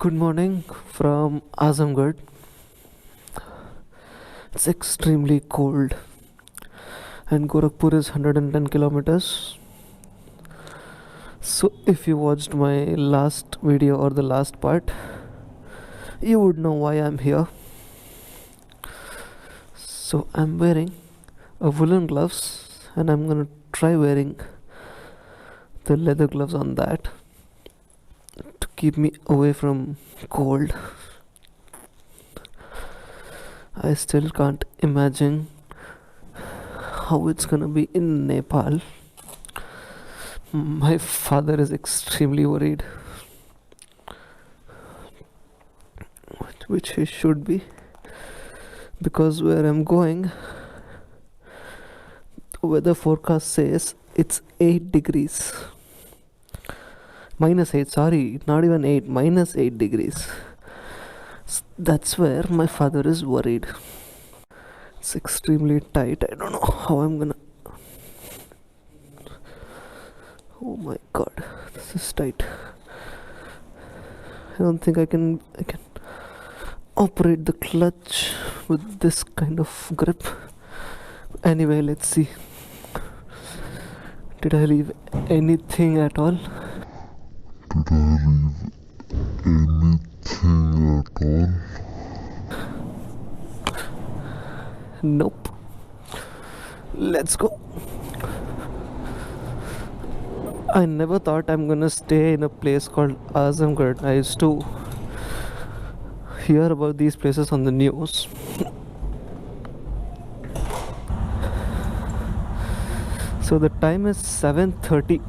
Good morning from Azamgarh. It's extremely cold, and Gorakhpur is 110 kilometers. So, if you watched my last video or the last part, you would know why I'm here. So, I'm wearing a woolen gloves, and I'm gonna try wearing the leather gloves on that to keep me away from cold. I still can't imagine how it's gonna be in Nepal. My father is extremely worried, which he should be, because where I'm going, weather forecast says it's 8 degrees. -8, sorry, not even 8, -8 degrees. That's where my father is worried. It's extremely tight. I don't know how I'm gonna. Oh my god, this is tight. I don't think I can operate the clutch with this kind of grip. Anyway, let's see. Did I leave anything at all? Nope. Let's go. I never thought I'm gonna stay in a place called Azamgarh. I used to hear about these places on the news. So the time is 7:30.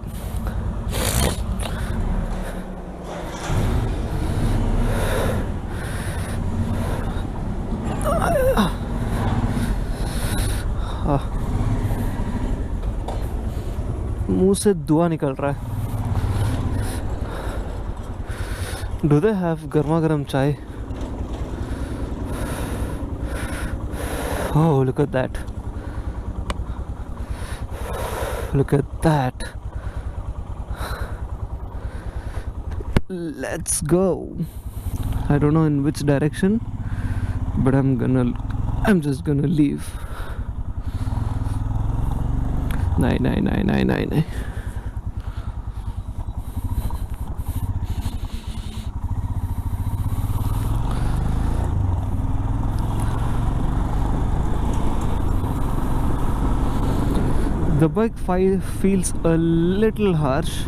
मुंह से धुआं निकल रहा है. Do they have गर्मा गर्म चाय? Oh, look at that. Look at that. Let's go. I don't know in which direction, but I'm just gonna leave. Nine. The bike feels a little harsh.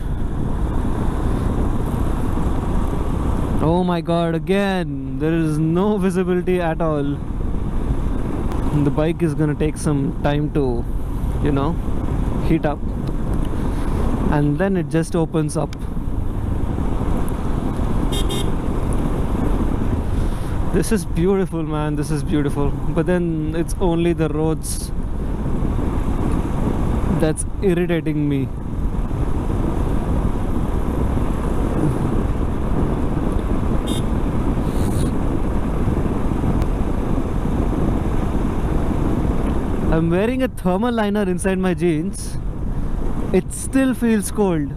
Oh my god, again, there is no visibility at all. The bike is gonna take some time to, heat up, and then it just opens up. This is beautiful, man. This is beautiful, but then it's only the roads that's irritating me. I'm wearing a thermal liner inside my jeans. It still feels cold.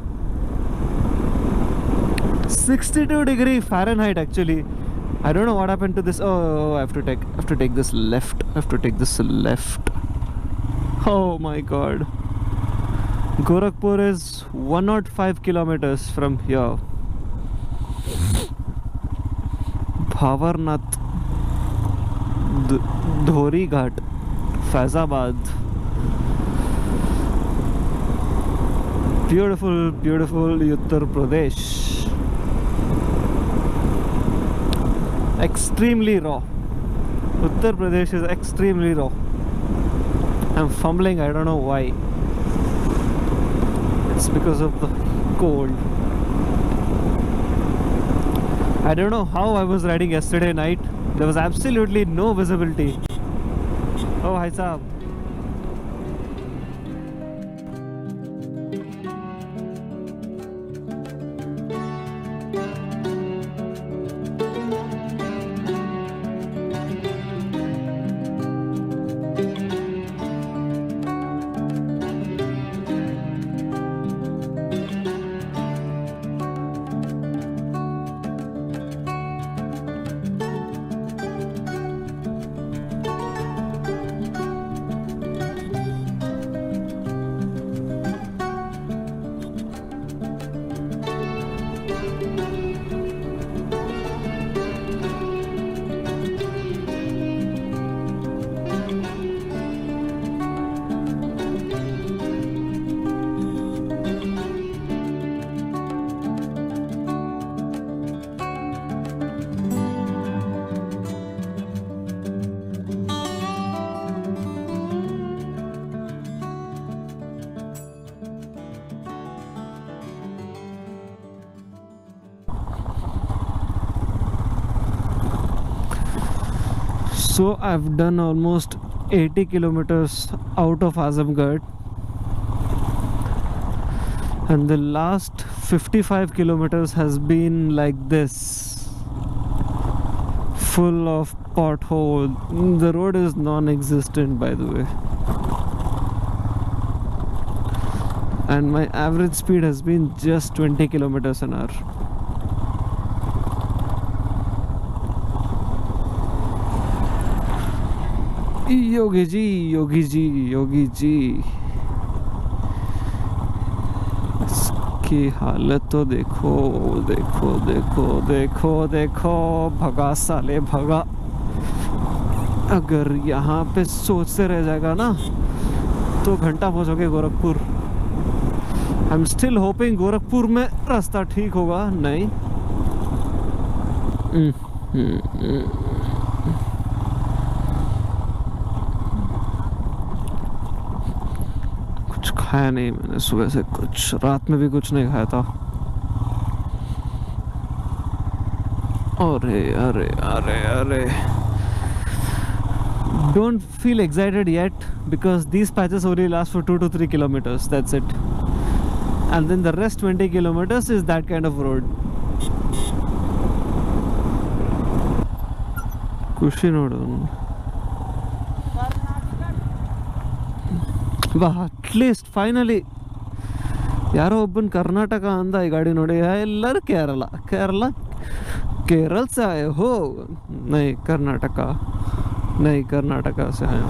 62 Fahrenheit actually. I don't know what happened to this. Oh, I have to take this left. Oh my god. Gorakhpur is 105 kilometers from here. Bhavarnath, Dhori Ghat, Faizabad. Beautiful Uttar Pradesh. Extremely raw. Uttar Pradesh is extremely raw. I'm fumbling, I don't know why. It's because of the cold. I don't know how I was riding yesterday night. There was absolutely no visibility. Oh, hi saab. So I've done almost 80 kilometers out of Azamgarh, and the last 55 kilometers has been like this, full of pothole. The road is non-existent, by the way, and my average speed has been just 20 kilometers an hour. Yogi ji, Yogi ji, Yogi ji, इसकी हालत तो देखो, देखो, देखो, देखो, देखो, भगा साले भगा। अगर यहाँ पे सोचते रह जाएगा ना तो घंटा पहुँचोगे Gorakhpur. I am still hoping Gorakhpur में रास्ता ठीक होगा। नहीं, खाया नहीं मैंने सुबह से, कुछ रात में भी कुछ नहीं खाया था। अरे अरे अरे अरे, don't feel excited yet because these patches only last for 2 to 3 kilometers, that's it, and then the rest 20 kilometers is that kind of road. Kushinodu. Wow, at least finally ಯಾರೋ ಒಬ್ಬನ್ ಕರ್ನಾಟಕ ಅಂದ ಈ ಗಾಡಿ ನೋಡಿ, ಎಲ್ಲರೂ केरल से आए हो? नहीं, कर्नाटका से आए हो।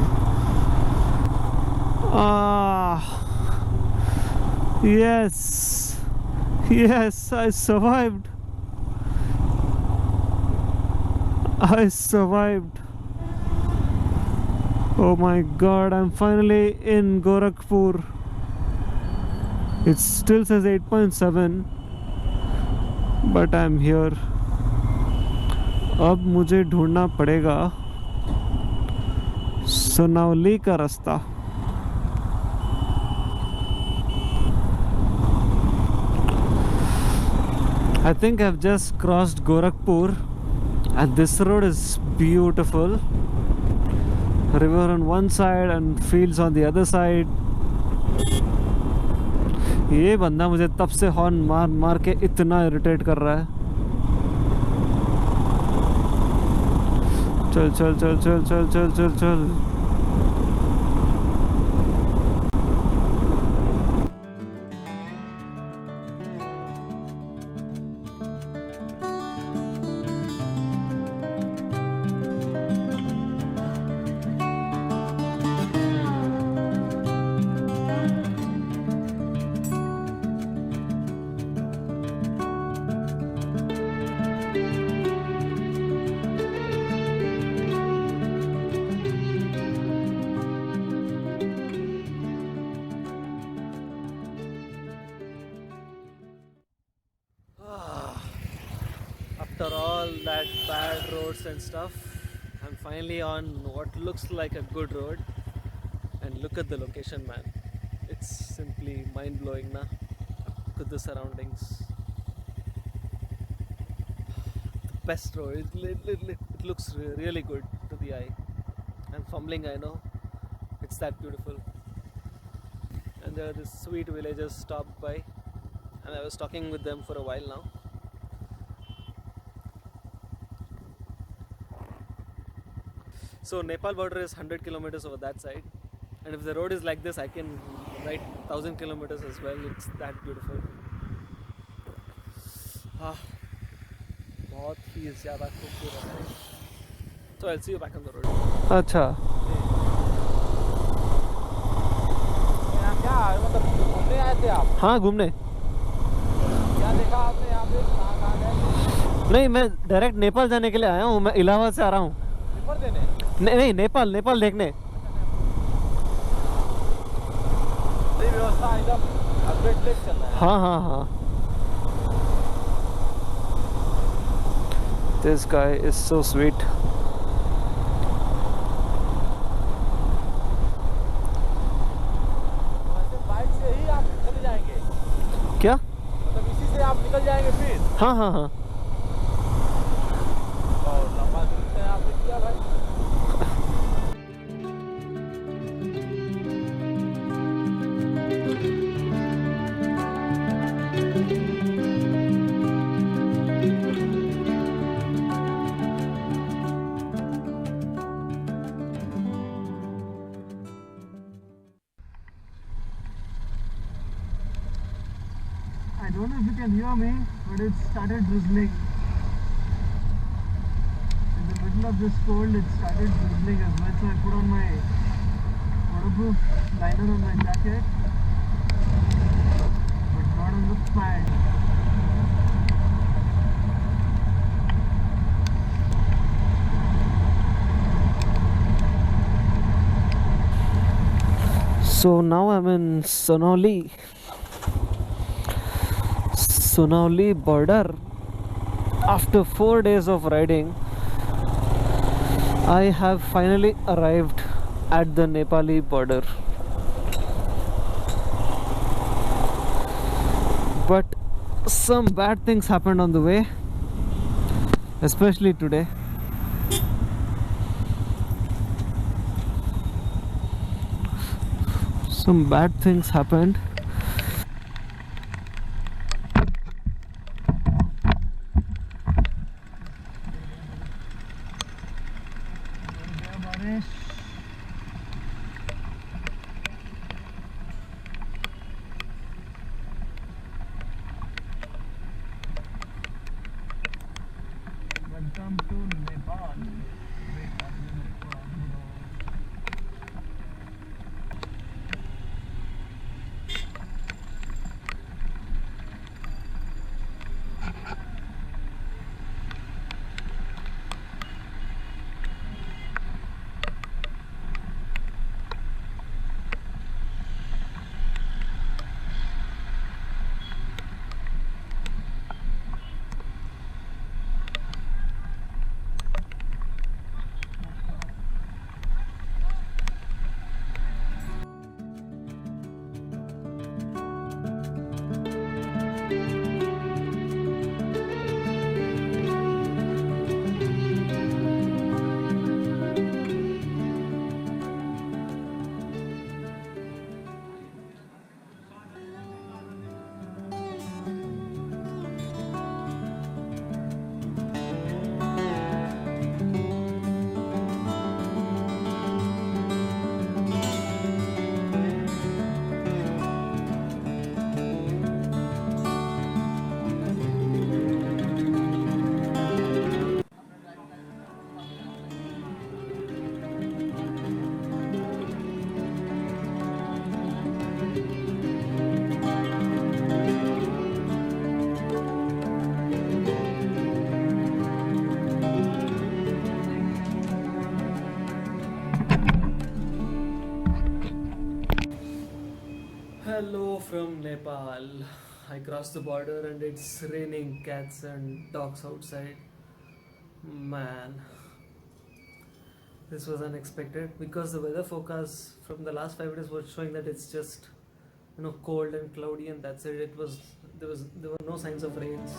Yes, I survived. Oh my god, I'm finally in Gorakhpur. It still says 8.7, but I'm here. अब मुझे ढूंढना पड़ेगा सोनावली का रास्ता। I think I've just crossed Gorakhpur and this road is beautiful. River on one side and fields on the other side. ये बंदा मुझे तब से हॉर्न मार के इतना इरिटेट कर रहा है। चल चल चल चल चल चल चल चल। After all that bad roads and stuff, I'm finally on what looks like a good road. And look at the location, man. It's simply mind-blowing, na? Look at the surroundings. The best road. It looks really good to the eye. I'm fumbling, I know. It's that beautiful. And there are these sweet villagers stopped by, and I was talking with them for a while now. So Nepal border is 100 kilometers over that side, and if the road is like this, I can ride 1000 kilometers as well. It's that beautiful. बहुत ही ज़्यादा खूबसूरत है. So I'll see you back on the road. अच्छा. क्या मतलब घूमने आए थे आप? हाँ, घूमने. क्या देखा आपने यहाँ पे? कहाँ गए? नहीं, मैं डायरेक्ट नेपाल जाने के लिए आया हूँ. मैं इलाहाबाद से आ रहा हूँ. पेपर देने? नहीं, नेपाल देखने. व्यवस्था एकदम अपडेट चल रहा है. हाँ. This guy is so sweet. Bike से ही आप निकल जाएंगे? क्या? मतलब इसी से आप निकल जाएंगे फिर? हाँ. और लंबा दूर से आपने किया भाई? don't know if you can hear me, but it started drizzling. In the middle of this cold, it started drizzling as well. So I put on my waterproof liner on my jacket, but not on the pant. So now I'm in Sonauli border. After 4 days of riding, I have finally arrived at the Nepali border. But some bad things happened on the way, especially today. Some bad things happened. Welcome to Nepal. Hello from Nepal. I crossed the border and it's raining cats and dogs outside. Man, this was unexpected because the weather forecast from the last 5 days was showing that it's just cold and cloudy and that's it. There were no signs of rains.